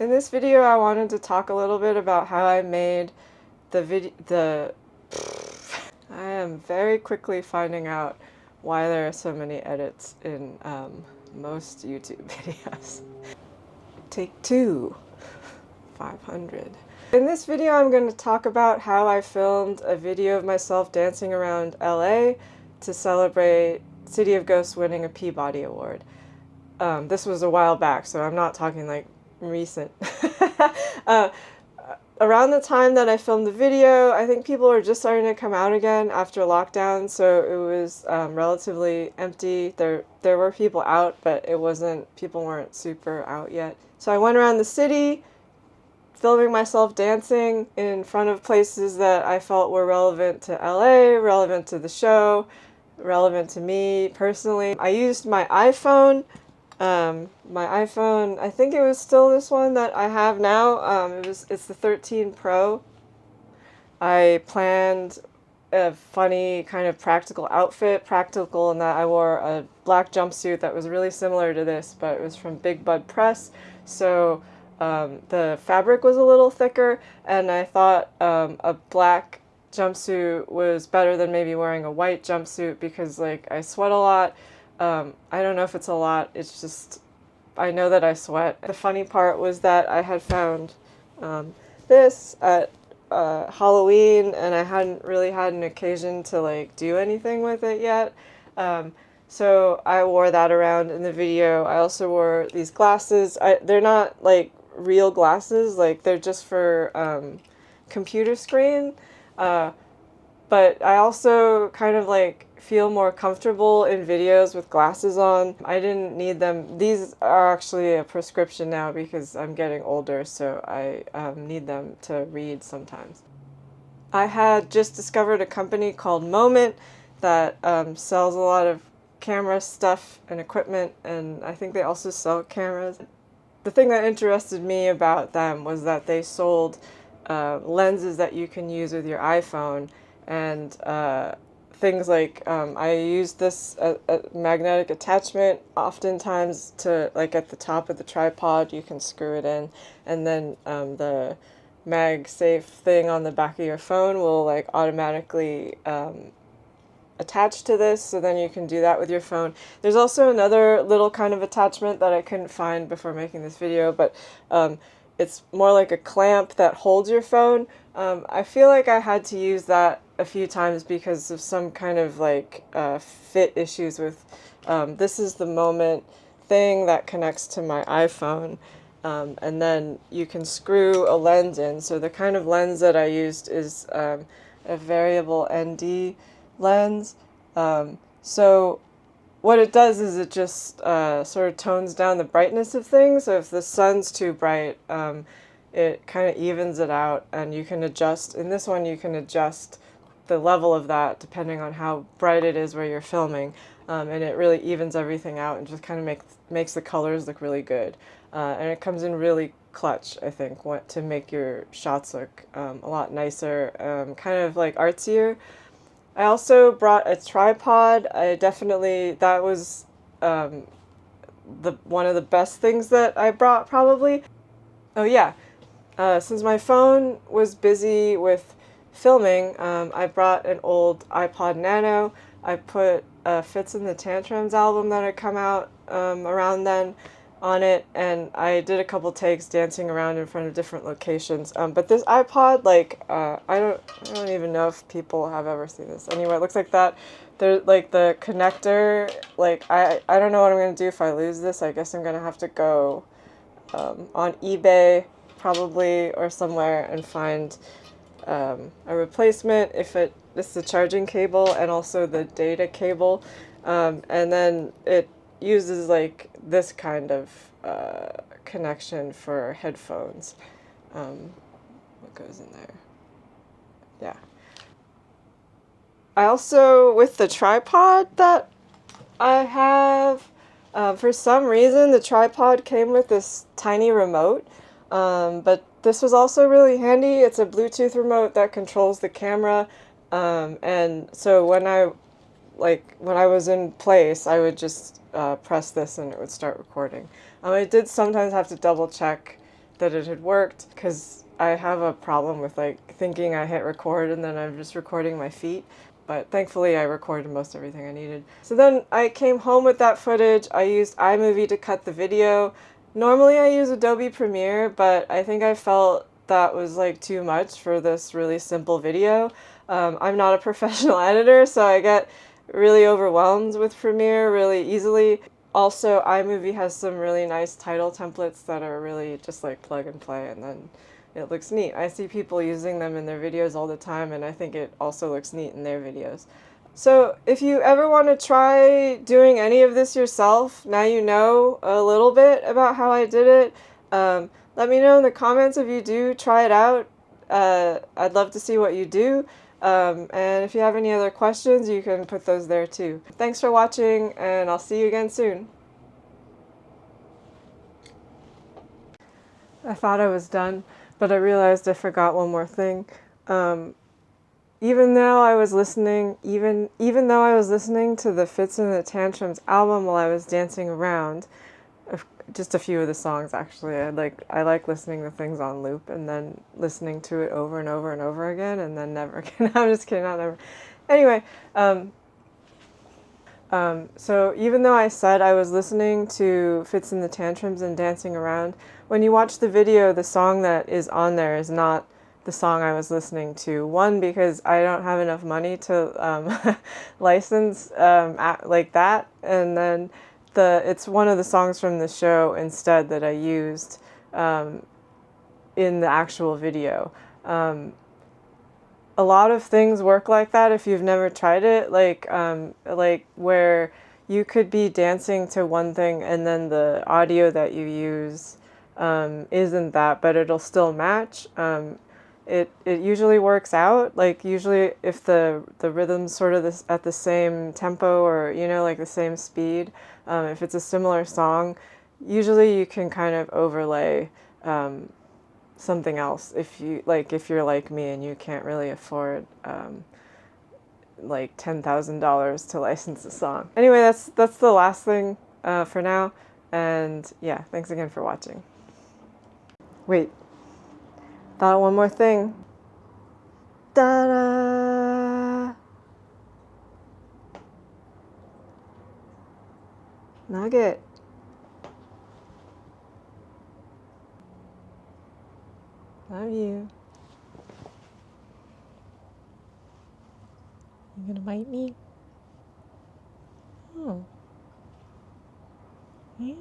In this video, I wanted to talk a little bit about how I made I am very quickly finding out why there are so many edits in most YouTube videos. Take two, 500. In this video, I'm going to talk about how I filmed a video of myself dancing around LA to celebrate City of Ghosts winning a Peabody Award. This was a while back, so I'm not talking like recent. Around the time that I filmed the video, I think people were just starting to come out again after lockdown, so it was relatively empty. There were people out, but people weren't super out yet. So I went around the city, filming myself dancing in front of places that I felt were relevant to LA, relevant to the show, relevant to me personally. I used my iPhone. I think it was still this one that I have now. It's the 13 Pro. I planned a funny kind of practical outfit, practical in that I wore a black jumpsuit that was really similar to this, but it was from Big Bud Press, so the fabric was a little thicker, and I thought a black jumpsuit was better than maybe wearing a white jumpsuit because, like, I sweat a lot. I don't know if it's a lot, it's just, I know that I sweat. The funny part was that I had found this at Halloween, and I hadn't really had an occasion to like do anything with it yet. So I wore that around in the video. I also wore these glasses. They're not like real glasses, like they're just for computer screen. But I also kind of like feel more comfortable in videos with glasses on. I didn't need them. These are actually a prescription now because I'm getting older, so I need them to read sometimes. I had just discovered a company called Moment that sells a lot of camera stuff and equipment, and I think they also sell cameras. The thing that interested me about them was that they sold lenses that you can use with your iPhone, and things like I used this magnetic attachment oftentimes to, like, at the top of the tripod you can screw it in, and then the MagSafe thing on the back of your phone will like automatically attach to this, so then you can do that with your phone. There's also another little kind of attachment that I couldn't find before making this video, but it's more like a clamp that holds your phone. I feel like I had to use that a few times because of some kind of like fit issues with this is the Moment thing that connects to my iPhone, and then you can screw a lens in. So the kind of lens that I used is a variable ND lens. So what it does is it just sort of tones down the brightness of things. So if the sun's too bright, it kind of evens it out, and you can adjust. In this one, you can adjust the level of that depending on how bright it is where you're filming, and it really evens everything out and just kind of makes the colors look really good. And it comes in really clutch, I think, to make your shots look a lot nicer, kind of like artsier. I also brought a tripod. That was one of the best things that I brought, probably. Oh yeah, since my phone was busy with filming, I brought an old iPod Nano. I put Fits in the Tantrums album that had come out around then on it, and I did a couple takes dancing around in front of different locations. But this iPod, like, I don't even know if people have ever seen this. Anyway, it looks like that. There's like the connector. Like, I don't know what I'm gonna do if I lose this. I guess I'm gonna have to go on eBay probably or somewhere and find a replacement. It's the charging cable and also the data cable, and then it uses like this kind of connection for headphones. What goes in there? Yeah. I also, with the tripod that I have, for some reason the tripod came with this tiny remote, but this was also really handy. It's a Bluetooth remote that controls the camera, and so when I was in place, I would just press this and it would start recording. I did sometimes have to double check that it had worked, because I have a problem with like thinking I hit record and then I'm just recording my feet. But thankfully I recorded most everything I needed. So then I came home with that footage. I used iMovie to cut the video. Normally I use Adobe Premiere, but I think I felt that was like too much for this really simple video. I'm not a professional editor, so I get really overwhelmed with Premiere really easily. Also, iMovie has some really nice title templates that are really just like plug and play, and then it looks neat. I see people using them in their videos all the time, and I think it also looks neat in their videos. So if you ever want to try doing any of this yourself, now you know a little bit about how I did it. Let me know in the comments if you do try it out. I'd love to see what you do. And if you have any other questions, you can put those there too. Thanks for watching, and I'll see you again soon. I thought I was done, but I realized I forgot one more thing. Even though I was listening to the Fits and the Tantrums album while I was dancing around, just a few of the songs actually. I like listening to things on loop and then listening to it over and over and over again, and then never again. I'm just kidding, not never. Anyway, so even though I said I was listening to Fits and the Tantrums and dancing around, when you watch the video, the song that is on there is not the song I was listening to. One, because I don't have enough money to license like that, and then it's one of the songs from the show instead that I used in the actual video. A lot of things work like that if you've never tried it, like where you could be dancing to one thing and then the audio that you use isn't that, but it'll still match. It usually works out. Like usually if the rhythm's sort of at the same tempo, or like the same speed, if it's a similar song, usually you can kind of overlay something else if you're like me and you can't really afford like $10,000 to license a song. Anyway, that's the last thing for now, and yeah, thanks again for watching. Wait, thought of one more thing. Ta-da! Nugget. Love you. You gonna bite me? Oh. Yeah.